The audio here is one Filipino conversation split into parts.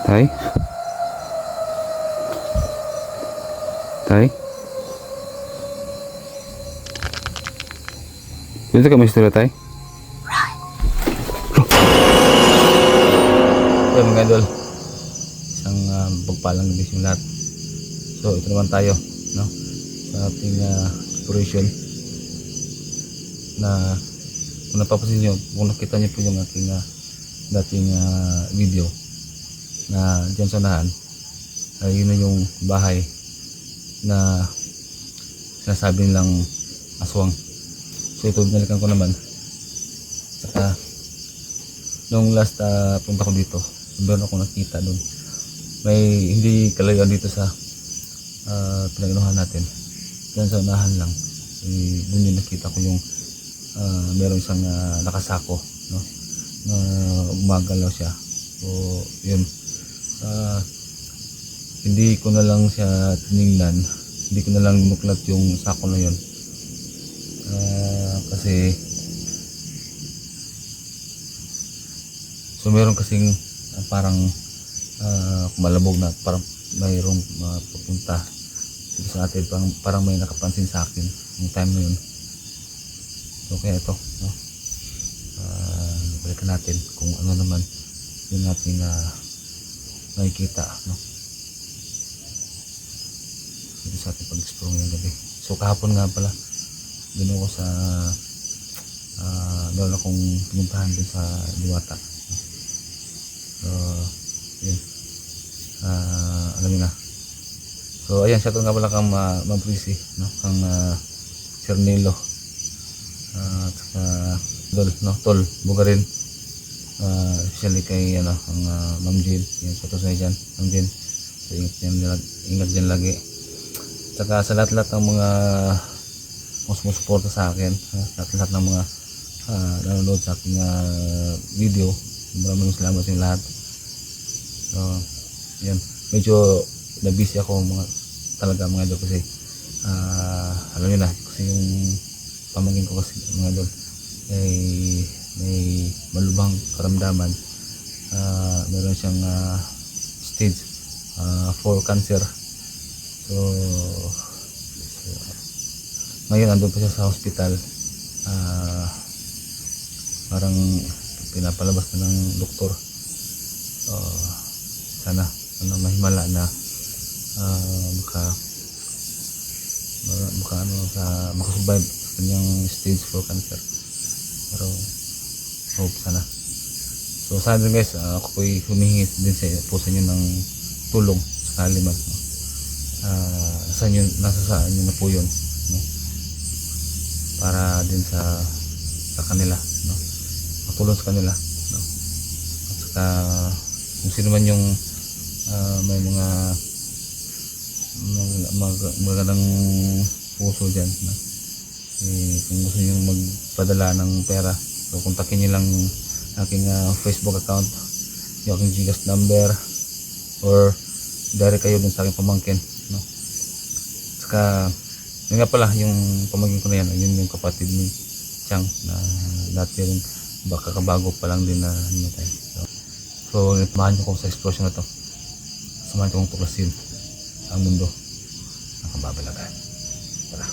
Tay? Tay? Dito ka may istorya, Tay? Okay, mga idol. Isang pagpalang gabi yung lahat. So, ito naman tayo, no? Sa ating exploration na kung napapansin nyo, kung nakita nyo po yung aking dating video na dyan sa unahan, yun na yung bahay na sinasabi nilang aswang. So ito, binalikan ko naman. Saka nung last punta ko dito, meron ako nakita doon. May hindi kalayuan dito sa pinag-inuhan natin. Dyan sa unahan lang, doon yung nakita ko yung meron isang nakasako, no? Na umagalaw siya. So yun, hindi ko na lang siya tinignan, hindi ko na lang nuklat yung sako na yun, kasi so meron kasing parang malabog na parang mayroong papunta dito sa atin, parang may nakapansin sa akin yung time na yun. So kaya ito, no? Balikan natin kung ano naman yung ating nakikita, no? Dito sa ating pag-explore ngayong gabi. So kahapon nga pala, doon ako sa meron akong pinuntahan din sa Diwata. So yun, alam nyo na. So ayan, shoutout nga pala kang Ma'am Prissy, no? Kang Sir Nilo, at saka Tol Bugarin, especially kay ang Ma'am Jean. Yan, shoutout sa dyan, Ma'am Jean. So ingat dyan lagi. Saka sa lahat-lahat ng mga sumusuporta sa akin, lahat-lahat ng mga nanonood sa aking video, maraming salamat sa lahat. So yan, medyo na-busy ako talaga mga idol, kasi alam nyo na, kasi yung pamangkin ko kasi mga idol ay may malubhang karamdaman. Meron siyang stage 4 cancer. So ngayon andun pa siya sa hospital, parang pinapalabas na ng doktor. Sana mahimala na makasurvive sa kanyang stage 4 cancer, pero hope sana. So sana din guys, ako po'y humingi din sa inyo ng tulong sakali man, no? Nasa saan nyo na po yun, no? Para din sa kanila, no? Matulong sa kanila, no? At saka kung sino man yung may mga magandang puso dyan, no? Kung gusto nyo magpadala ng pera, so kontakin nyo lang aking Facebook account, yung aking Gcash number, or direct kayo dun sa aking pamangkin, no? Saka yun nga pala, yung pamangkin ko na yan, yun yung kapatid ni Chang na dati rin baka kabago pa lang din na namatay. So nitamahan nyo ko sa explosion na to, samahan ko kong tuklasin ang mundo ng kababalagan. Tara.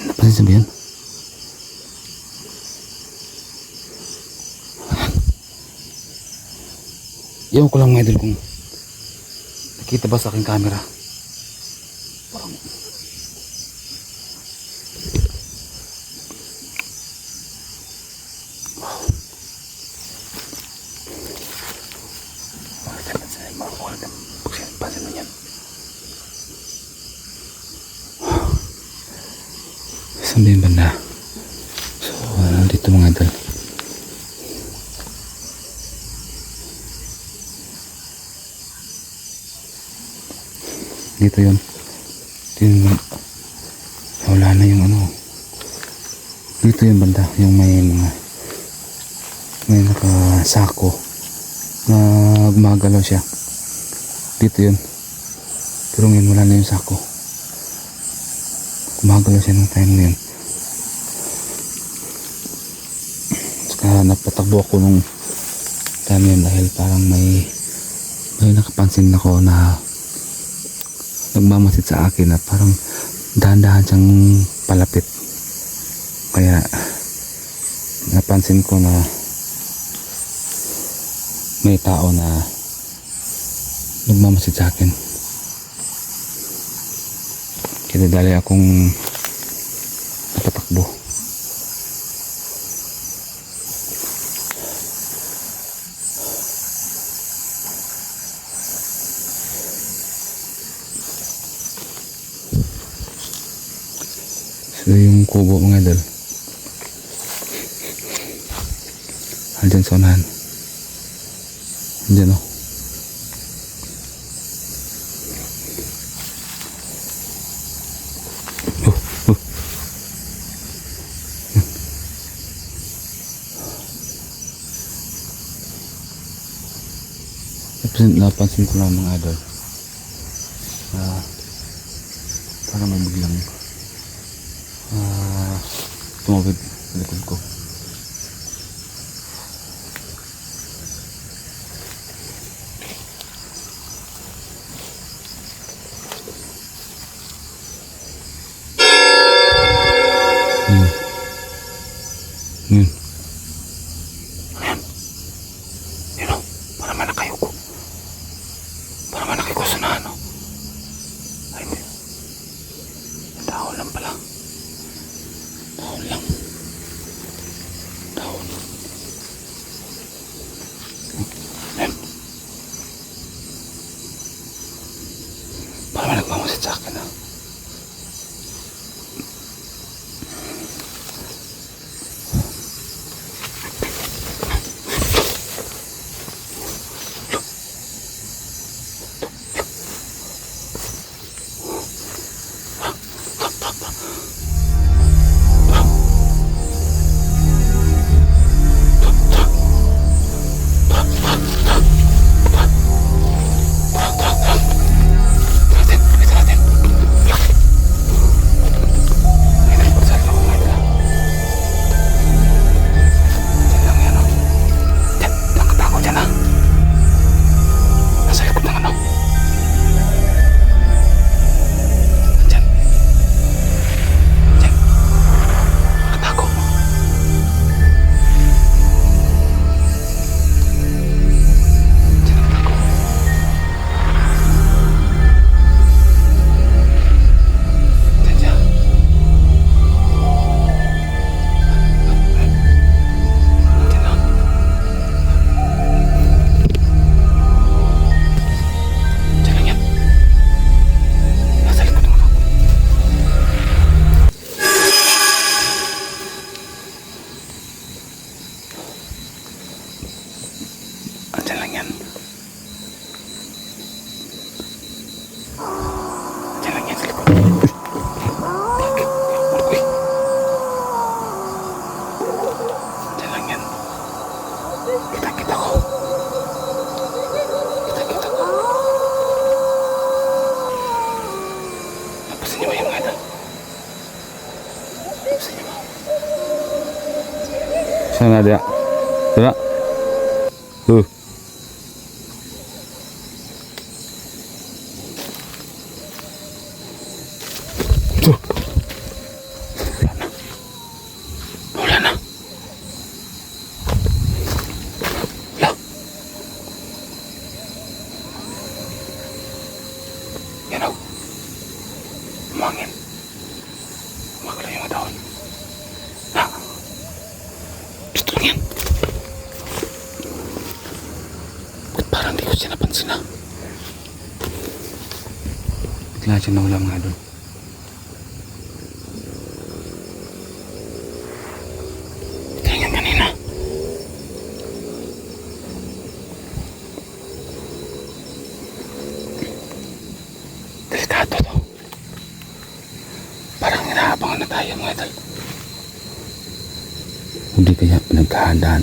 Napansin sabihin? Ewan ko lang mga idol kung nakita ba sa aking camera. Parang pansin mo yan. Sabihin banda. So nandito mga idol. Dito yun. Wala na yung ano. Dito yung banda, yung may nakasako na gumagalaw siya. Dito yun. Pero ngayon wala na yung sako. Gumagalaw siya ng time na yun. Saka napatakbo ako nung time yun dahil parang may nakapansin ako na nagmamasid sa akin na parang dahan-dahan siyang palapit. Kaya napansin ko na may tao na nagmamasid sa akin. Kaya dali akong napatakbo. So yung kubo mga idol, andyan sa unahan. Andyan o. Napansin ko lang mga idol, parang may biglang tumawid sa likod ko. Yun. Yun o, parang manakayo ko. Parang manakayo ko sa nano. Ay hindi. Dahon lang pala. Dahon lang. Dahon. Ayun. Parang may nagmamasid sa akin ha. Andyan lang yan. Andyan lang yan sa likod. Uy. Andyan lang yan. Kita-kita ko. Kita-kita ko. Napasin niyo ba yung mga ito? Napasin niyo ba? Saan na dia? Tara. Tuh. Wala na. Lah. Yan o. Umangin. Umagalaw yung mga dahon. Ha? Dito lang yan. Ba't parang di ko siya napansin na? Bigla siya nawala mga doon. Parang hinahabol Ayan mga idol. Hindi kaya pinaghahandaan.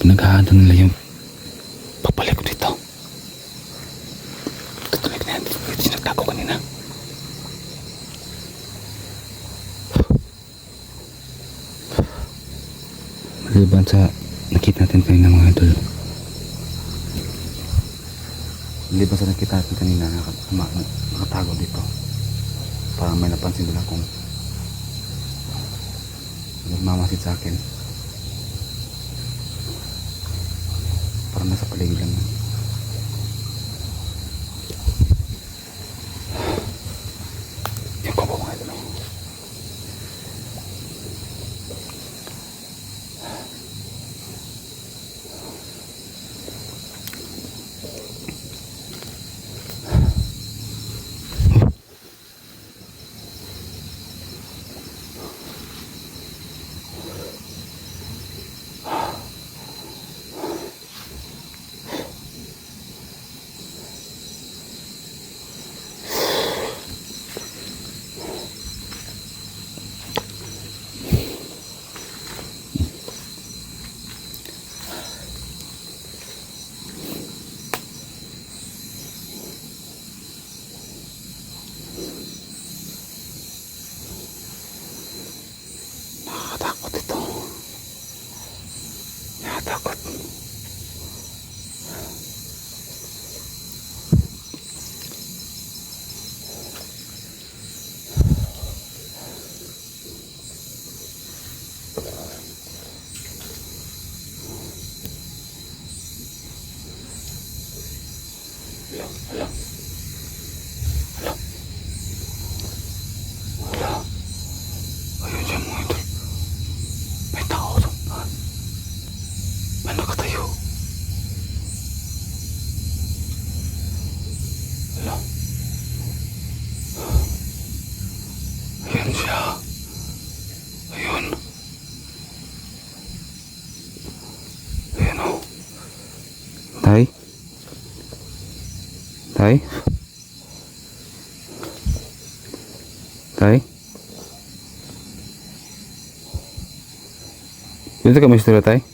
Pinaghahandaan nila yung papalik ko dito. Tutuloy na yan. Dito siya nagtago kanina. Maliban sa nakita natin kanina mga idol. Maliban sa nakita natin kanina nakatago dito. Parang may napansin nila kung nagmamasid sa akin. Parang nasa paligid lang. Yung kubo mga idol. Nakakatakot ito. Nakakatakot. Hala. Hala. Hala. Ayun siya mga idol. May tao doon. May nakatayo. Hala. Ayun siya. Ayun. Ayun o. Tay? Tay? Tay? Dito ka may istorya, Tay?